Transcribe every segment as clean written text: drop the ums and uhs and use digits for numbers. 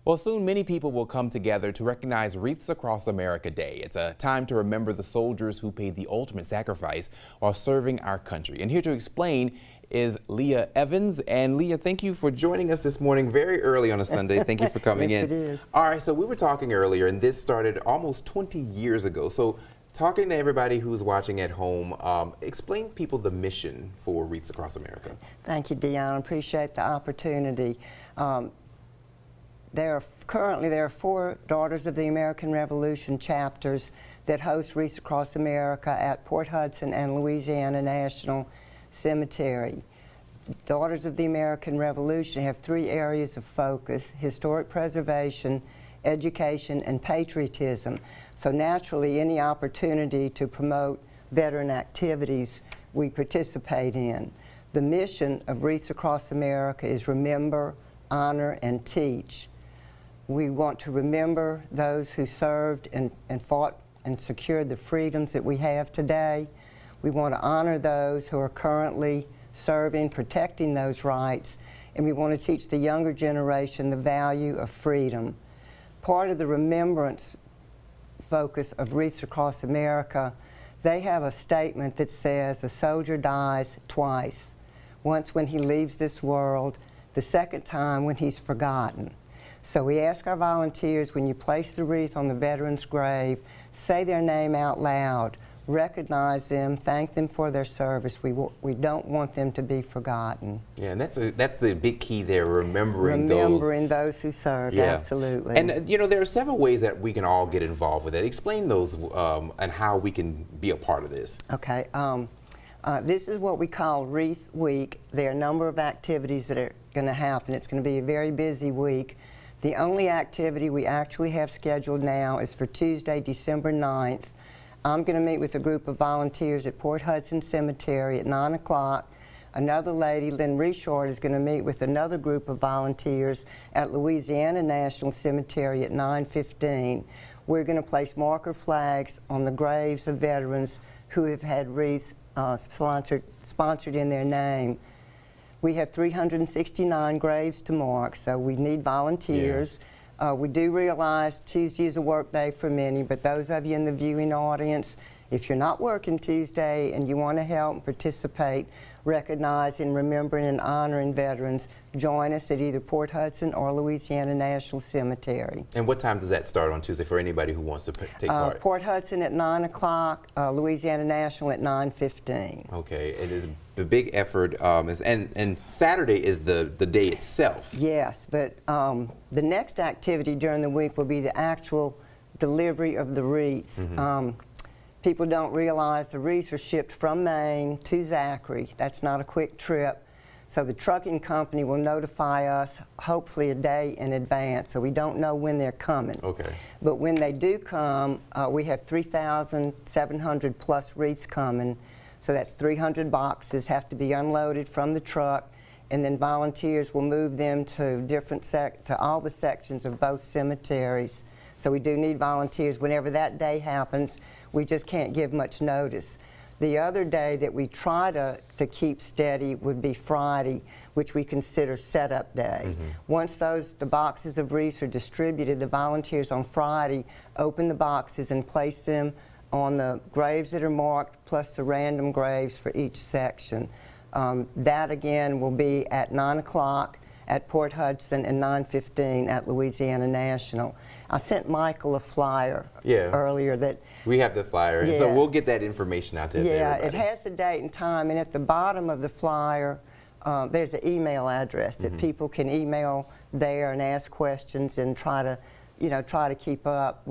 Well, soon many people will come together to recognize Wreaths Across America Day. It's a time to remember the soldiers who paid the ultimate sacrifice while serving our country. And here to explain is Leah Evans. And Leah, thank you for joining us this morning very early on a Sunday. Thank you for coming Yes, in. it is. All right, so we were talking earlier, and this started almost 20 years ago. So talking to everybody who's watching at home, explain to people the mission for Wreaths Across America. Thank you, Dion. Appreciate the opportunity. Currently there are 4 Daughters of the American Revolution chapters that host Wreaths Across America at Port Hudson and Louisiana National Cemetery. Daughters of the American Revolution have 3 areas of focus: historic preservation, education, and patriotism. So naturally, any opportunity to promote veteran activities we participate in. The mission of Wreaths Across America is remember, honor, and teach. We want to remember those who served and fought and secured the freedoms that we have today. We want to honor those who are currently serving, protecting those rights, and we want to teach the younger generation the value of freedom. Part of the remembrance focus of Wreaths Across America, they have a statement that says, "A soldier dies twice, once when he leaves this world, the second time when he's forgotten." So we ask our volunteers, when you place the wreath on the veteran's grave, say their name out loud, recognize them, thank them for their service. We don't want them to be forgotten. Yeah, and that's the big key there, remembering those who served, yeah. Absolutely. And you know, there are several ways that we can all get involved with it. Explain those and how we can be a part of this. Okay. This is what we call Wreath Week. There are a number of activities that are going to happen. It's going to be a very busy week. The only activity we actually have scheduled now is for Tuesday, December 9th. I'm going to meet with a group of volunteers at Port Hudson Cemetery at 9 o'clock. Another lady, Lynn Reshort, is going to meet with another group of volunteers at Louisiana National Cemetery at 9:15. We're going to place marker flags on the graves of veterans who have had wreaths sponsored in their name. We have 369 graves to mark, so we need volunteers. Yeah. We do realize Tuesday is a work day for many, but those of you in the viewing audience, if you're not working Tuesday and you want to help and participate, recognizing, remembering, and honoring veterans, join us at either Port Hudson or Louisiana National Cemetery. And what time does that start on Tuesday for anybody who wants to take part? Port Hudson at 9 o'clock, Louisiana National at 9:15. Okay, it is a big effort, and Saturday is the day itself. Yes, but the next activity during the week will be the actual delivery of the wreaths. Mm-hmm. People don't realize the wreaths are shipped from Maine to Zachary. That's not a quick trip. So the trucking company will notify us hopefully a day in advance, so we don't know when they're coming. Okay. But when they do come, we have 3,700 plus wreaths coming. So that's 300 boxes have to be unloaded from the truck, and then volunteers will move them to to all the sections of both cemeteries. So we do need volunteers whenever that day happens. We just can't give much notice. The other day that we try to keep steady would be Friday, which we consider setup day. Mm-hmm. Once the boxes of wreaths are distributed, the volunteers on Friday open the boxes and place them on the graves that are marked, plus the random graves for each section. That again will be at 9 o'clock at Port Hudson and 9:15 at Louisiana National. I sent Michael a flyer earlier that... We have the flyer, and so we'll get that information out to everybody. Yeah, it has the date and time, and at the bottom of the flyer, there's an email address that people can email there and ask questions and try to keep up.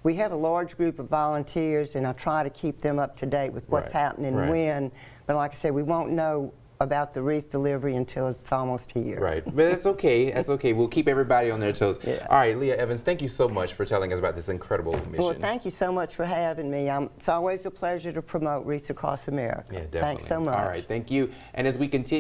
We have a large group of volunteers, and I try to keep them up to date with what's happening when. But like I said, we won't know about the wreath delivery until it's almost here. Right, but that's okay. That's okay. We'll keep everybody on their toes. Yeah. All right, Leah Evans, thank you so much for telling us about this incredible mission. Well, thank you so much for having me. It's always a pleasure to promote Wreaths Across America. Yeah, definitely. Thanks so much. All right, thank you. And as we continue.